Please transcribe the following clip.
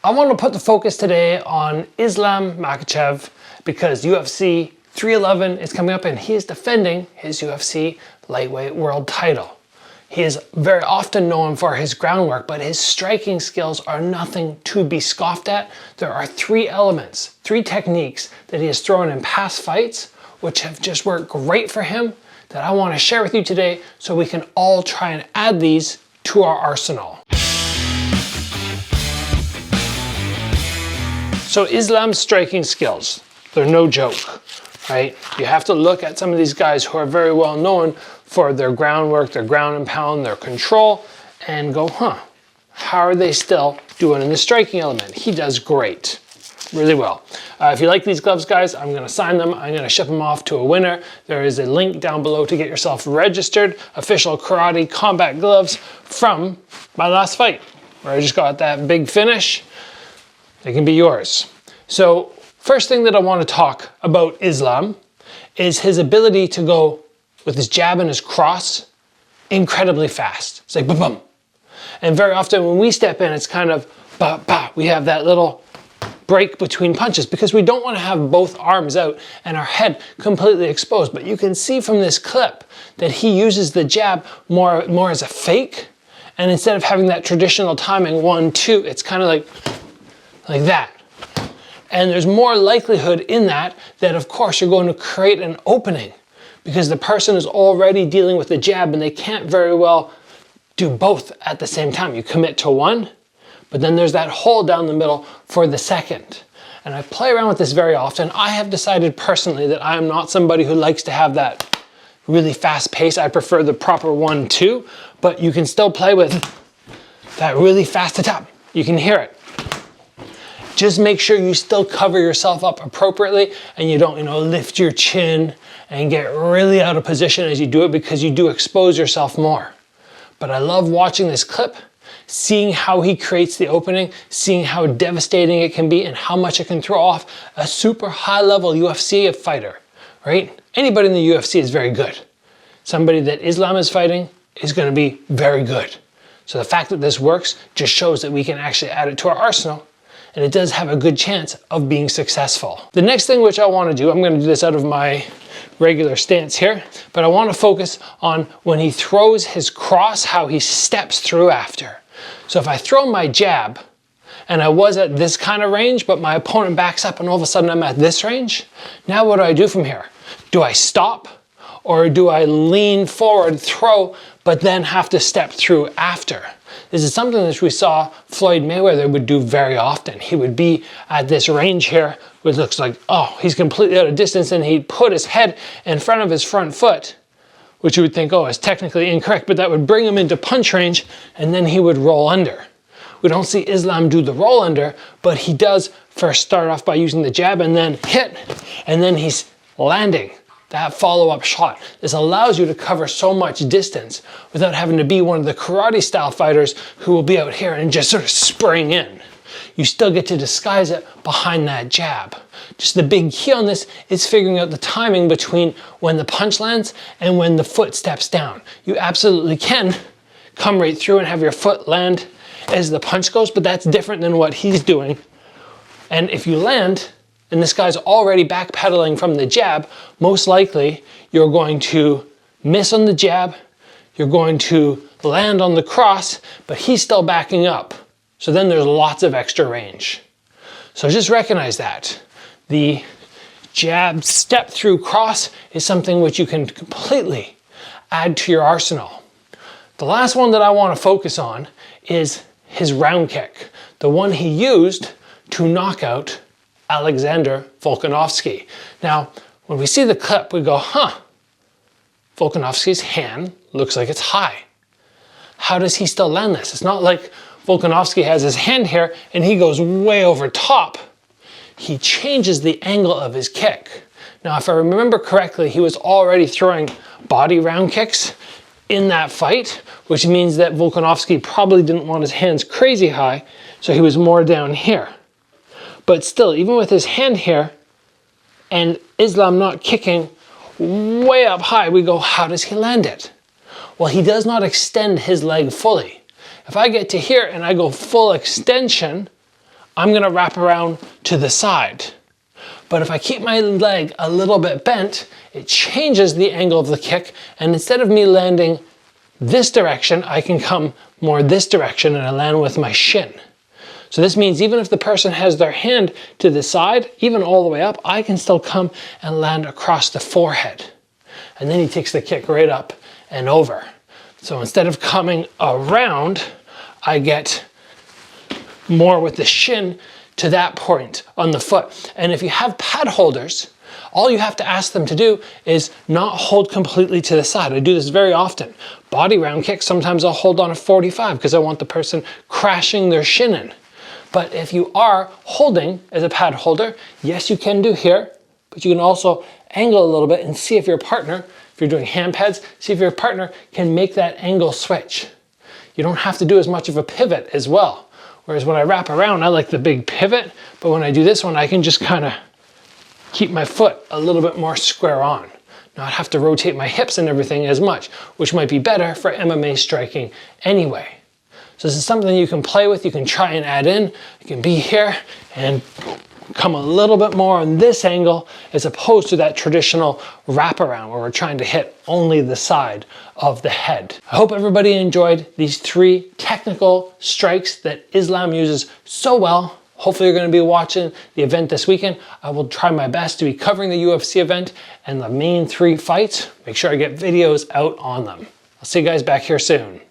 I want to put the focus today on Islam Makhachev because UFC 311 is coming up and he is defending his UFC lightweight world title. He is very often known for his groundwork, but his striking skills are nothing to be scoffed at. There are three elements, three techniques that he has thrown in past fights, which have just worked great for him, that I want to share with you today so we can all try and add these to our arsenal. So Islam's striking skills, they're no joke, right? You have to look at some of these guys who are very well known for their groundwork, their ground and pound, their control, and go, how are they still doing in the striking element? He does great, really well. If you like these gloves, guys, I'm gonna sign them. I'm gonna ship them off to a winner. There is a link down below to get yourself registered. Official karate combat gloves from my last fight, where I just got that big finish. They can be yours. So first thing that I want to talk about Islam is his ability to go with his jab and his cross incredibly fast. It's like boom, boom. And very often when we step in, it's kind of ba, ba. We have that little break between punches because we don't want to have both arms out and our head completely exposed. But you can see from this clip that he uses the jab more as a fake. And instead of having that traditional timing, 1, 2, it's kind of like that. And there's more likelihood in that of course you're going to create an opening because the person is already dealing with the jab and they can't very well do both at the same time. You commit to one, but then there's that hole down the middle for the second. And I play around with this very often. I have decided personally that I am not somebody who likes to have that really fast pace. I prefer the proper 1, 2, but you can still play with that really fast to top. You can hear it. Just make sure you still cover yourself up appropriately and you don't, lift your chin and get really out of position as you do it because you do expose yourself more. But I love watching this clip, seeing how he creates the opening, seeing how devastating it can be and how much it can throw off a super high level UFC fighter, right? Anybody in the UFC is very good. Somebody that Islam is fighting is going to be very good. So the fact that this works just shows that we can actually add it to our arsenal. And it does have a good chance of being successful. The next thing which I want to do, I'm going to do this out of my regular stance here, but I want to focus on when he throws his cross, how he steps through after. So if I throw my jab and I was at this kind of range, but my opponent backs up and all of a sudden I'm at this range, now what do I do from here? Do I stop or do I lean forward, throw, but then have to step through after? This is something that we saw Floyd Mayweather would do very often. He would be at this range here, which looks like, he's completely out of distance, and he'd put his head in front of his front foot, which you would think, is technically incorrect, but that would bring him into punch range, and then he would roll under. We don't see Islam do the roll under, but he does first start off by using the jab and then hit, and then he's landing that follow-up shot. This allows you to cover so much distance without having to be one of the karate style fighters who will be out here and just sort of spring in. You still get to disguise it behind that jab. Just the big key on this is figuring out the timing between when the punch lands and when the foot steps down. You absolutely can come right through and have your foot land as the punch goes, but that's different than what he's doing. And if you land, and this guy's already backpedaling from the jab, most likely you're going to miss on the jab, you're going to land on the cross, but he's still backing up. So then there's lots of extra range. So just recognize that. The jab step through cross is something which you can completely add to your arsenal. The last one that I want to focus on is his round kick, the one he used to knock out Alexander Volkanovski. Now, when we see the clip, we go, Volkanovski's hand looks like it's high. How does he still land this? It's not like Volkanovski has his hand here and he goes way over top. He changes the angle of his kick. Now, if I remember correctly, he was already throwing body round kicks in that fight, which means that Volkanovski probably didn't want his hands crazy high, so he was more down here. But still, even with his hand here and Islam not kicking way up high, we go, how does he land it? Well, he does not extend his leg fully. If I get to here and I go full extension, I'm gonna wrap around to the side. But if I keep my leg a little bit bent, it changes the angle of the kick, and instead of me landing this direction, I can come more this direction and I land with my shin. So this means even if the person has their hand to the side, even all the way up, I can still come and land across the forehead. And then he takes the kick right up and over. So instead of coming around, I get more with the shin to that point on the foot. And if you have pad holders, all you have to ask them to do is not hold completely to the side. I do this very often. Body round kicks, sometimes I'll hold on a 45 because I want the person crashing their shin in. But if you are holding as a pad holder, yes, you can do here, but you can also angle a little bit and see if your partner, if you're doing hand pads, see if your partner can make that angle switch. You don't have to do as much of a pivot as well. Whereas when I wrap around, I like the big pivot, but when I do this one, I can just kind of keep my foot a little bit more square on. Not have to rotate my hips and everything as much, which might be better for MMA striking anyway. So this is something you can play with, you can try and add in. You can be here and come a little bit more on this angle as opposed to that traditional wraparound where we're trying to hit only the side of the head. I hope everybody enjoyed these 3 technical strikes that Islam uses so well. Hopefully you're going to be watching the event this weekend. I will try my best to be covering the UFC event and the main 3 fights. Make sure I get videos out on them. I'll see you guys back here soon.